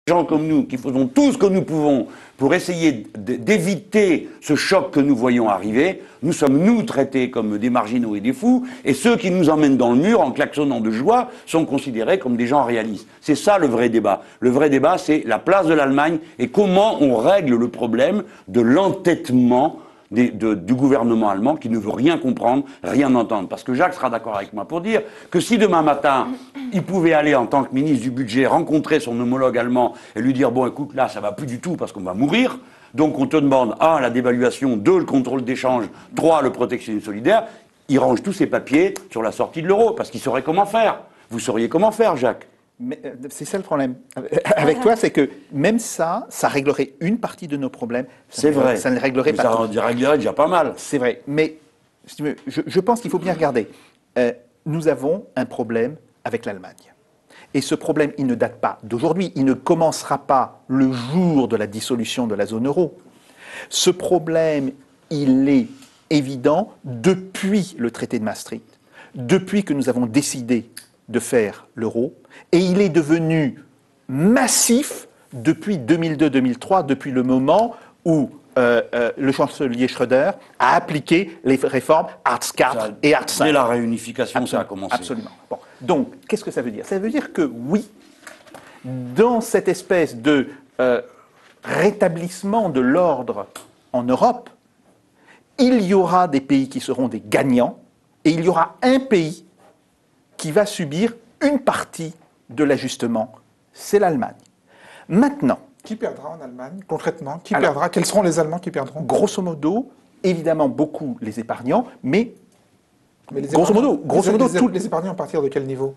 gens comme nous qui faisons tout ce que nous pouvons pour essayer d'éviter ce choc que nous voyons arriver, nous sommes, nous, traités comme des marginaux et des fous, et ceux qui nous emmènent dans le mur en klaxonnant de joie sont considérés comme des gens réalistes. C'est ça le vrai débat. Le vrai débat, c'est la place de l'Allemagne et comment on règle le problème de l'entêtement du gouvernement allemand qui ne veut rien comprendre, rien entendre. Parce que Jacques sera d'accord avec moi pour dire que si demain matin, il pouvait aller en tant que ministre du budget rencontrer son homologue allemand et lui dire « Bon, écoute, là, ça va plus du tout parce qu'on va mourir. Donc on te demande, 1, la dévaluation, 2, le contrôle d'échange, 3, le protectionnisme solidaire », il range tous ses papiers sur la sortie de l'euro parce qu'il saurait comment faire. Vous sauriez comment faire, Jacques? Mais c'est ça le problème avec toi, c'est que même ça réglerait une partie de nos problèmes. C'est vrai. Ça ne réglerait pas tout. Ça réglerait déjà pas mal. C'est vrai. Mais je pense qu'il faut bien regarder. Nous avons un problème avec l'Allemagne. Et ce problème, il ne date pas d'aujourd'hui. Il ne commencera pas le jour de la dissolution de la zone euro. Ce problème, il est évident depuis le traité de Maastricht, depuis que nous avons décidé de faire l'euro, et il est devenu massif depuis 2002-2003, depuis le moment où le chancelier Schröder a appliqué les réformes Hartz IV et Hartz V. Dès la réunification, ça a commencé. Absolument. Bon. Donc, qu'est-ce que ça veut dire? Ça veut dire que oui, dans cette espèce de rétablissement de l'ordre en Europe, il y aura des pays qui seront des gagnants, et il y aura un pays qui va subir une partie de l'ajustement, c'est l'Allemagne. Maintenant... Qui perdra en Allemagne, concrètement? Qui perdra? Quels seront les Allemands qui perdront? Grosso modo, évidemment, beaucoup les épargnants, mais les grosso modo, les épargnants à partir de quel niveau?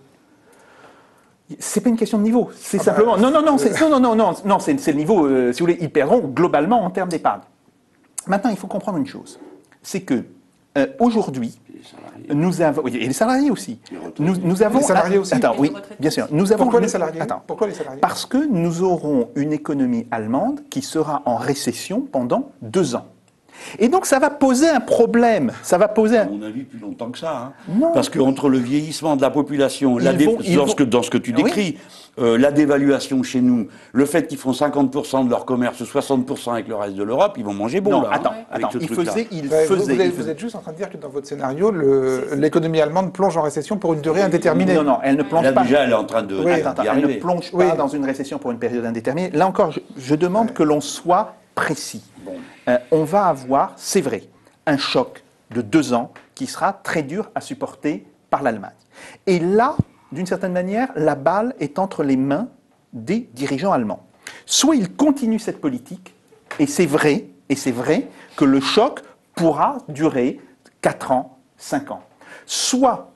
C'est pas une question de niveau, c'est simplement... Non, c'est le niveau, si vous voulez, ils perdront globalement en termes d'épargne. Maintenant, il faut comprendre une chose, c'est que aujourd'hui, nous avons... Oui, et les salariés aussi. Nous avons... Les salariés aussi. Attends, oui, bien sûr. Nous avons... Pourquoi les salariés? Pourquoi les salariés? Parce que nous aurons une économie allemande qui sera en récession pendant 2 ans. Et donc, ça va poser un problème. Ça va poser À mon avis, plus longtemps que ça. Hein. Non. Parce qu'entre le vieillissement de la population, dans ce que tu décris, la dévaluation chez nous, le fait qu'ils font 50% de leur commerce, 60% avec le reste de l'Europe, ils vont manger bon. Non, là, attends, Vous êtes juste en train de dire que dans votre scénario, l'économie allemande plonge en récession pour une durée indéterminée. Non, elle ne plonge pas. Déjà, elle est en train de elle ne plonge pas dans une récession pour une période indéterminée. Là encore, je demande que l'on soit précis. Bon. On va avoir, c'est vrai, un choc de 2 ans qui sera très dur à supporter par l'Allemagne. Et là, d'une certaine manière, la balle est entre les mains des dirigeants allemands. Soit ils continuent cette politique, et c'est vrai que le choc pourra durer 4 ans, 5 ans. Soit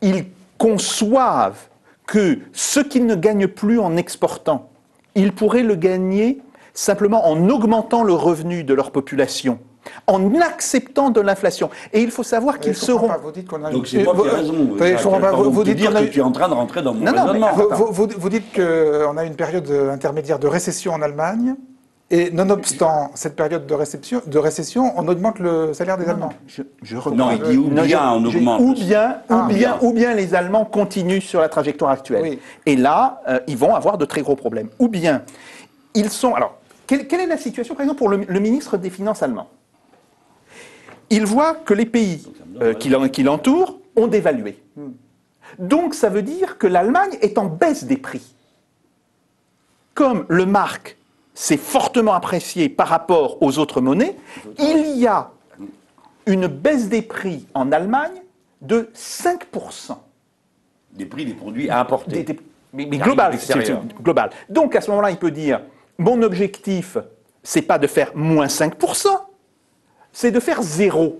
ils conçoivent que ce qu'ils ne gagnent plus en exportant, ils pourraient le gagner simplement en augmentant le revenu de leur population, en acceptant de l'inflation. Et il faut savoir qu'ils seront... Vous dites qu'on a... Donc c'est moi qui ai raison. Vous dites que tu es en train de rentrer dans mon raisonnement. Vous dites qu'on a une période intermédiaire de récession en Allemagne, et nonobstant cette période de récession, on augmente le salaire des Allemands. Non, il dit ou bien on augmente. Ou bien les Allemands continuent sur la trajectoire actuelle. Oui. Et là, ils vont avoir de très gros problèmes. Ou bien, ils sont... Alors, quelle est la situation, par exemple, pour le ministre des Finances allemand? Il voit que les pays qui l'entourent ont dévalué. Donc, ça veut dire que l'Allemagne est en baisse des prix. Comme le mark s'est fortement apprécié par rapport aux autres monnaies, il y a une baisse des prix en Allemagne de 5%. Des prix des produits à importer. Mais global, global. Donc, à ce moment-là, il peut dire... Mon objectif, c'est pas de faire moins 5%, c'est de faire 0.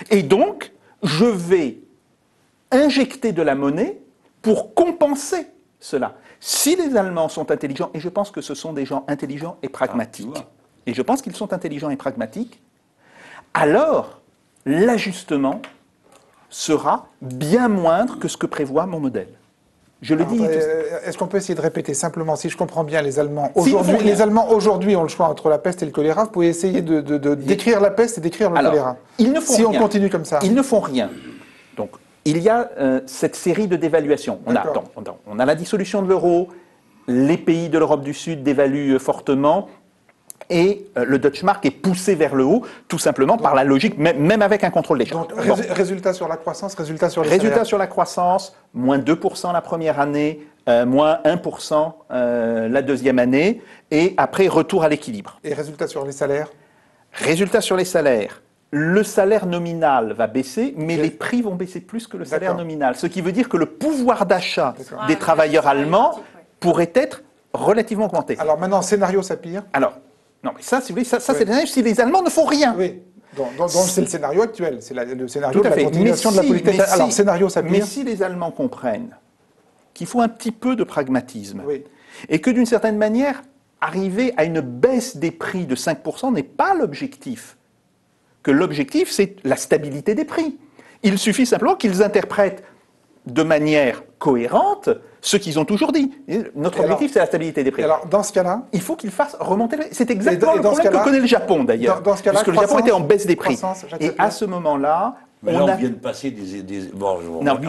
Et donc, je vais injecter de la monnaie pour compenser cela. Si les Allemands sont intelligents, et je pense que ce sont des gens intelligents et pragmatiques, et je pense qu'ils sont intelligents et pragmatiques, alors l'ajustement sera bien moindre que ce que prévoit mon modèle. Je le dis. Est-ce qu'on peut essayer de répéter simplement, si je comprends bien, les Allemands aujourd'hui ont le choix entre la peste et le choléra. Vous pouvez essayer de décrire la peste et décrire le choléra. Ils ne font rien. Si on continue comme ça. Ils ne font rien. Donc, il y a cette série de dévaluations. On a la dissolution de l'euro, les pays de l'Europe du Sud dévaluent fortement et le Deutsche Mark est poussé vers le haut, tout simplement par la logique, même avec un contrôle des charges. Donc, résultat sur la croissance, résultat sur les Résultat salaires. sur la croissance, moins 2% la première année, moins 1% la deuxième année, et après retour à l'équilibre. Et résultat sur les salaires. Résultat sur les salaires. Le salaire nominal va baisser, mais les prix vont baisser plus que le salaire D'accord. nominal. Ce qui veut dire que le pouvoir d'achat D'accord. des travailleurs allemands pourrait être relativement augmenté. Alors maintenant, scénario Sapir. Alors, non, mais ça, si vous voulez, ça Oui. c'est si les Allemands ne font rien. Oui. C'est le scénario actuel. C'est le scénario Tout de à la fait. continuation de la politique. Alors, scénario Sapir. Mais si les Allemands comprennent qu'il faut un petit peu de pragmatisme, Oui. et que d'une certaine manière, arriver à une baisse des prix de 5% n'est pas l'objectif, que l'objectif, c'est la stabilité des prix. Il suffit simplement qu'ils interprètent de manière cohérente ce qu'ils ont toujours dit. Et notre objectif, c'est la stabilité des prix. Alors, dans ce cas-là, Il faut qu'ils fassent remonter les... C'est exactement Et le dans ce problème que cas-là- connaît le Japon, d'ailleurs. dans ce cas-là, Parce que le Japon croissance- était en baisse des prix. croissance, Jacques Et Sapir. à ce moment-là, Mais là, on on a... vient de passer bon, Non,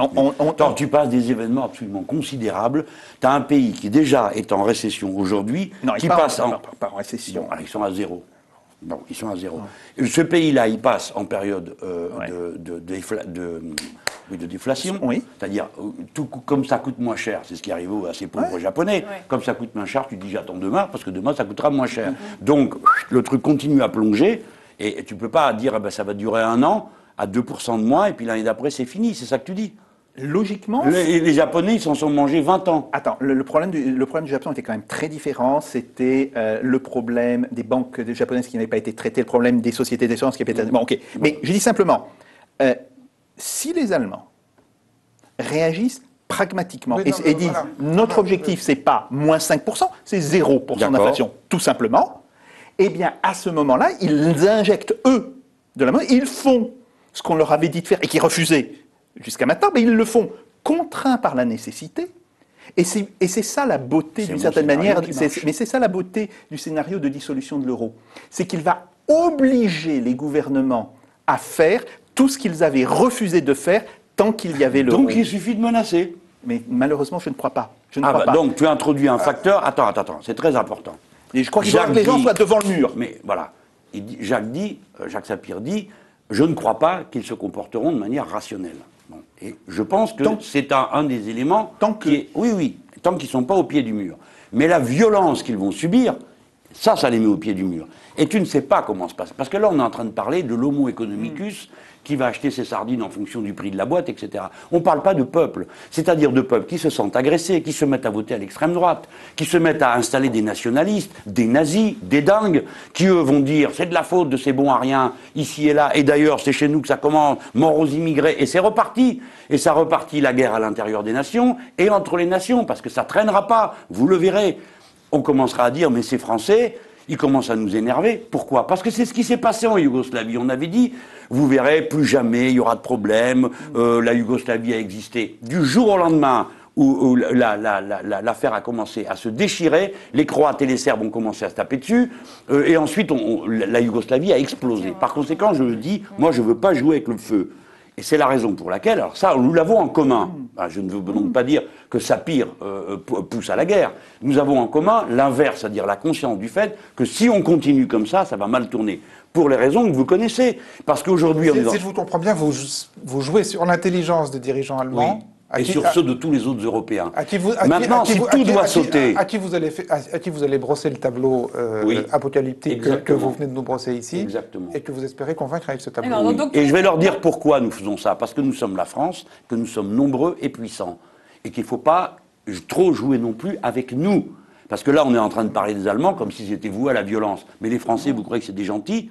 Attends, tu passes des événements absolument considérables. Tu as un pays qui déjà est en récession aujourd'hui, Non, qui il passe pas en récession. Bon, ils sont à zéro. Bon, ils sont à zéro. Et ce pays-là, il passe en période Ouais. de déflation. Oui. C'est-à-dire, comme ça coûte moins cher, c'est ce qui arrive à ces pauvres Japonais. Ouais. Comme ça coûte moins cher, tu dis j'attends demain, parce que demain ça coûtera moins cher. Donc, le truc continue à plonger, et tu ne peux pas dire ça va durer un an, à 2% de moins, et puis l'année d'après c'est fini, c'est ça que tu dis. Logiquement... Les Japonais, ils s'en sont mangés 20 ans. Attends, le problème du Japon était quand même très différent. C'était le problème des banques japonaises qui n'avaient pas été traitées, le problème des sociétés d'assurance qui avaient été... Bon, ok. Mais je dis simplement, si les Allemands réagissent pragmatiquement Oui, non, et disent voilà. notre objectif, c'est pas moins 5%, c'est 0% D'accord. d'inflation, tout simplement, eh bien, à ce moment-là, ils injectent, eux, de la monnaie, ils font ce qu'on leur avait dit de faire et qui refusaient jusqu'à maintenant, mais ils le font contraints par la nécessité. Et c'est ça la beauté, C'est d'une mon certaine scénario manière, qui marche. mais c'est ça la beauté du scénario de dissolution de l'euro. C'est qu'il va obliger les gouvernements à faire tout ce qu'ils avaient refusé de faire tant qu'il y avait l'euro. Donc il suffit de menacer. Mais malheureusement, je ne crois pas. Je ne Ah crois bah, pas. donc tu introduis un facteur. Attends, c'est très important. Et je crois qu'il faut que les gens soient devant le mur. Mais voilà, Jacques Sapir dit, je ne crois pas qu'ils se comporteront de manière rationnelle. Bon. Et je pense que c'est un des éléments qui est, oui, tant qu'ils ne sont pas au pied du mur. Mais la violence qu'ils vont subir, ça les met au pied du mur. Et tu ne sais pas comment se passe. Parce que là, on est en train de parler de l'homo economicus qui va acheter ses sardines en fonction du prix de la boîte, etc. On ne parle pas de peuple, c'est-à-dire de peuples qui se sentent agressés, qui se mettent à voter à l'extrême droite, qui se mettent à installer des nationalistes, des nazis, des dingues, qui eux vont dire c'est de la faute de ces bons à rien, ici et là, et d'ailleurs c'est chez nous que ça commence, mort aux immigrés, et c'est reparti. Et ça repartit la guerre à l'intérieur des nations et entre les nations, parce que ça ne traînera pas, vous le verrez. On commencera à dire mais ces Français, ils commencent à nous énerver. Pourquoi? Parce que c'est ce qui s'est passé en Yougoslavie. On avait dit, vous verrez, plus jamais il y aura de problème, la Yougoslavie a existé. Du jour au lendemain où l'affaire a commencé à se déchirer, les Croates et les Serbes ont commencé à se taper dessus, et ensuite la Yougoslavie a explosé. Par conséquent, je dis, moi je ne veux pas jouer avec le feu. Et c'est la raison pour laquelle, alors ça, nous l'avons en commun. Je ne veux donc pas dire que Sapir pousse à la guerre. Nous avons en commun l'inverse, c'est-à-dire la conscience du fait que si on continue comme ça va mal tourner. Pour les raisons que vous connaissez. Parce qu'aujourd'hui, on est dans... Si je vous comprends bien, vous jouez sur l'intelligence des dirigeants allemands. Oui. Et sur ceux de tous les autres Européens. Maintenant, si tout doit sauter... À qui vous allez brosser le tableau apocalyptique que vous venez de nous brosser ici. Exactement. Et que vous espérez convaincre avec ce tableau. Alors, donc, Et je vais leur dire pourquoi nous faisons ça. Parce que nous sommes la France, que nous sommes nombreux et puissants. Et qu'il ne faut pas trop jouer non plus avec nous. Parce que là, on est en train de parler des Allemands comme si c'était voué à la violence. Mais les Français, vous croyez que c'est des gentils ?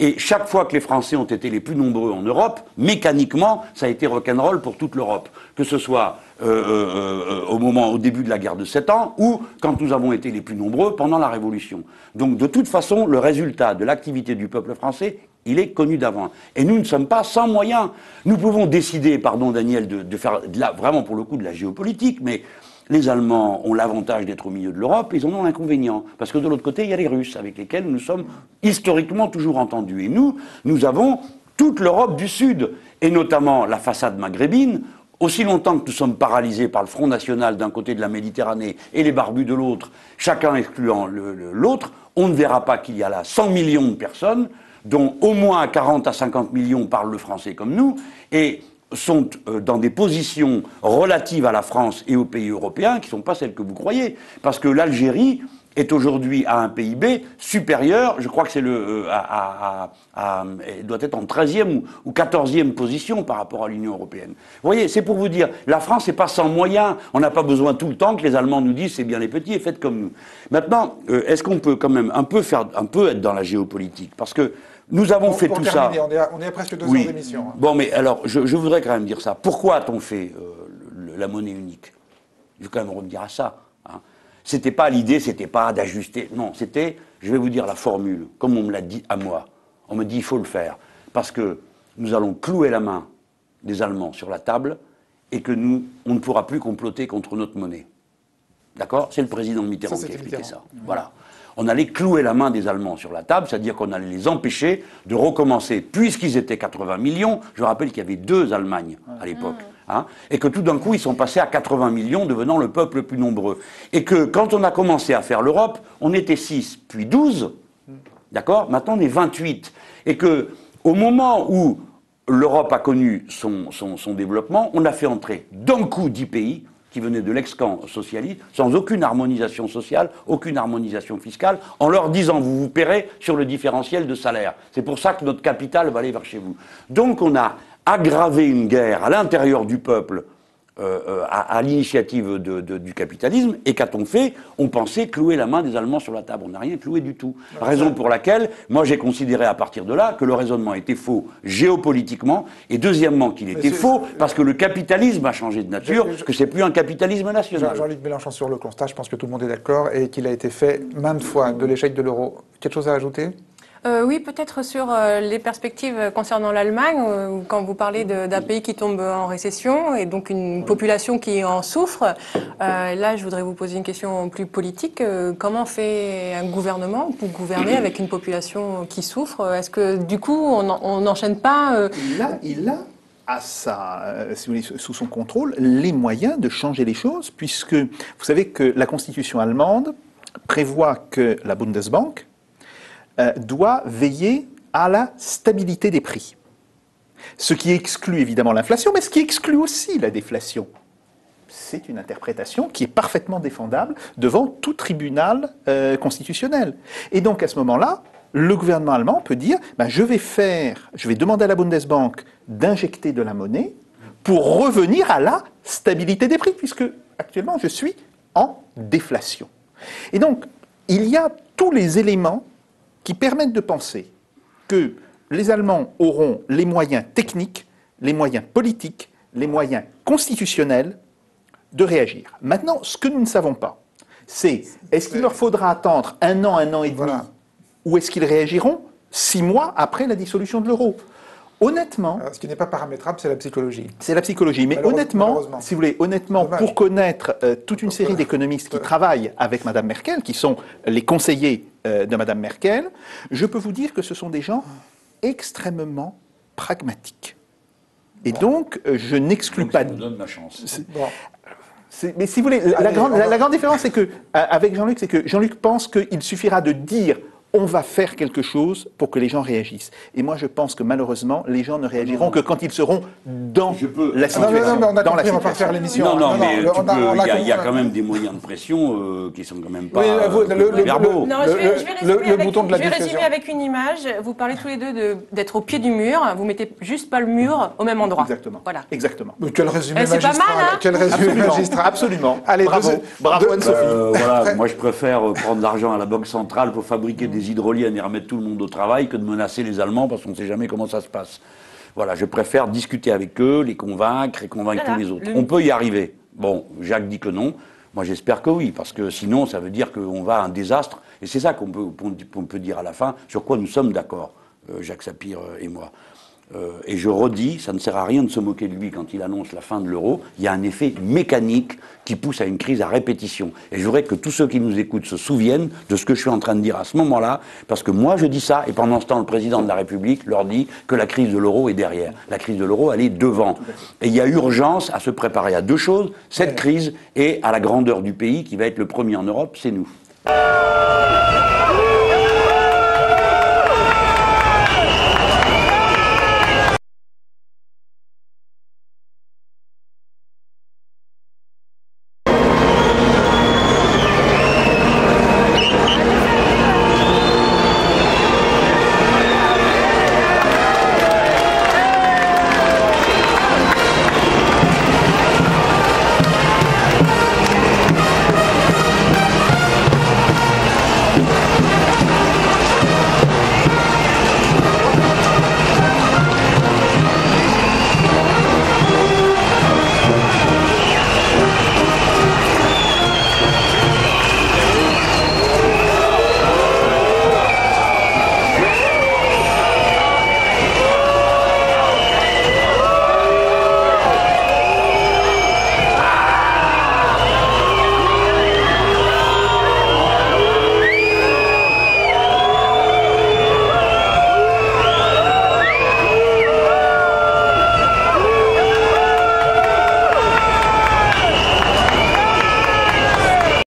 Et chaque fois que les Français ont été les plus nombreux en Europe, mécaniquement, ça a été rock'n'roll pour toute l'Europe. Que ce soit au début de la guerre de 7 ans, ou quand nous avons été les plus nombreux pendant la Révolution. Donc de toute façon, le résultat de l'activité du peuple français, il est connu d'avant. Et nous ne sommes pas sans moyens. Nous pouvons décider, pardon Daniel, de faire vraiment pour le coup de la géopolitique, mais... Les Allemands ont l'avantage d'être au milieu de l'Europe, ils en ont l'inconvénient. Parce que de l'autre côté, il y a les Russes, avec lesquels nous sommes historiquement toujours entendus. Et nous avons toute l'Europe du Sud, et notamment la façade maghrébine, aussi longtemps que nous sommes paralysés par le Front National d'un côté de la Méditerranée et les barbus de l'autre, chacun excluant l'autre, on ne verra pas qu'il y a là 100 millions de personnes, dont au moins 40 à 50 millions parlent le français comme nous, et sont dans des positions relatives à la France et aux pays européens qui ne sont pas celles que vous croyez. Parce que l'Algérie est aujourd'hui à un PIB supérieur, je crois que c'est elle doit être en 13e ou 14e position par rapport à l'Union européenne. Vous voyez, c'est pour vous dire, la France n'est pas sans moyens. On n'a pas besoin tout le temps que les Allemands nous disent c'est bien les petits et faites comme nous. Maintenant, est-ce qu'on peut quand même un peu être dans la géopolitique? Parce que nous avons fait tout ça. On est à presque 2 heures d'émission. Hein. Bon, mais alors, je voudrais quand même dire ça. Pourquoi a-t-on fait la monnaie unique? Je vais quand même revenir à ça. Hein. C'était pas l'idée, c'était pas d'ajuster. Non, c'était, je vais vous dire la formule, comme on me l'a dit à moi. On me dit il faut le faire. Parce que nous allons clouer la main des Allemands sur la table et que on ne pourra plus comploter contre notre monnaie. D'accord? C'est le président Mitterrand qui a expliqué ça. Voilà. On allait clouer la main des Allemands sur la table, c'est-à-dire qu'on allait les empêcher de recommencer, puisqu'ils étaient 80 millions, je rappelle qu'il y avait 2 Allemagnes à l'époque, hein, et que tout d'un coup ils sont passés à 80 millions, devenant le peuple le plus nombreux. Et que quand on a commencé à faire l'Europe, on était 6, puis 12, d'accord? Maintenant on est 28. Et que au moment où l'Europe a connu son développement, on a fait entrer d'un coup 10 pays, qui venaient de l'ex-camp socialiste, sans aucune harmonisation sociale, aucune harmonisation fiscale, en leur disant vous vous paierez sur le différentiel de salaire. C'est pour ça que notre capital va aller vers chez vous. Donc on a aggravé une guerre à l'intérieur du peuple à l'initiative du capitalisme, et qu'a-t-on fait? On pensait clouer la main des Allemands sur la table. On n'a rien cloué du tout. Raison pour laquelle, moi j'ai considéré à partir de là que le raisonnement était faux géopolitiquement, et deuxièmement qu'il était faux parce que le capitalisme a changé de nature, que c'est plus un capitalisme national. Jean-Luc Mélenchon sur le constat, je pense que tout le monde est d'accord, et qu'il a été fait maintes fois de l'échec de l'euro. Quelque chose à ajouter? Oui, peut-être sur les perspectives concernant l'Allemagne, quand vous parlez d'un pays qui tombe en récession et donc une population qui en souffre. Là, je voudrais vous poser une question plus politique. Comment fait un gouvernement pour gouverner avec une population qui souffre? Est-ce que du coup, on n'enchaîne pas Il a à si vous voulez, sous son contrôle les moyens de changer les choses, puisque vous savez que la constitution allemande prévoit que la Bundesbank doit veiller à la stabilité des prix. Ce qui exclut évidemment l'inflation, mais ce qui exclut aussi la déflation. C'est une interprétation qui est parfaitement défendable devant tout tribunal constitutionnel. Et donc à ce moment-là, le gouvernement allemand peut dire je vais demander à la Bundesbank d'injecter de la monnaie pour revenir à la stabilité des prix, puisque actuellement je suis en déflation. Et donc, il y a tous les éléments qui permettent de penser que les Allemands auront les moyens techniques, les moyens politiques, les moyens constitutionnels de réagir. Maintenant, ce que nous ne savons pas, c'est est-ce qu'il leur faudra attendre un an et demi, ou est-ce qu'ils réagiront 6 mois après la dissolution de l'euro? Honnêtement... Ce qui n'est pas paramétrable, c'est la psychologie. C'est la psychologie. Mais honnêtement, si vous voulez, pour connaître toute une série d'économistes qui travaillent avec Mme Merkel, qui sont les conseillers de Mme Merkel, je peux vous dire que ce sont des gens extrêmement pragmatiques. Et donc, je n'exclus pas... Ça nous donne la chance. Mais si vous voulez, la grande différence, c'est que, avec Jean-Luc, c'est que Jean-Luc pense qu'il suffira de dire on va faire quelque chose pour que les gens réagissent. Et moi, je pense que malheureusement, les gens ne réagiront que quand ils seront dans la situation. Non, on a compris, on va pas faire l'émission. Mais il y a quand même des moyens de pression qui sont quand même pas verbaux. Non, je vais résumer avec une image. Vous parlez tous les deux d'être au pied du mur. Vous mettez juste pas le mur au même endroit. Exactement. Voilà. Exactement. Quel résumé c'est magistral. pas mal, hein? Quel résumé magistral. Absolument. Allez, bravo Anne-Sophie. Voilà, moi je préfère prendre de l'argent à la Banque centrale pour fabriquer des hydroliennes et remettre tout le monde au travail que de menacer les Allemands parce qu'on ne sait jamais comment ça se passe. Voilà, je préfère discuter avec eux, les convaincre et convaincre tous les autres. On peut y arriver. Bon, Jacques dit que non. Moi j'espère que oui, parce que sinon ça veut dire qu'on va à un désastre. Et c'est ça qu'on peut dire à la fin, sur quoi nous sommes d'accord, Jacques Sapir et moi. et je redis, ça ne sert à rien de se moquer de lui quand il annonce la fin de l'euro, il y a un effet mécanique qui pousse à une crise à répétition. Et je voudrais que tous ceux qui nous écoutent se souviennent de ce que je suis en train de dire à ce moment-là, parce que moi je dis ça, et pendant ce temps le président de la République leur dit que la crise de l'euro est derrière. La crise de l'euro, elle est devant. Et il y a urgence à se préparer à deux choses, cette crise et à la grandeur du pays qui va être le premier en Europe, c'est nous.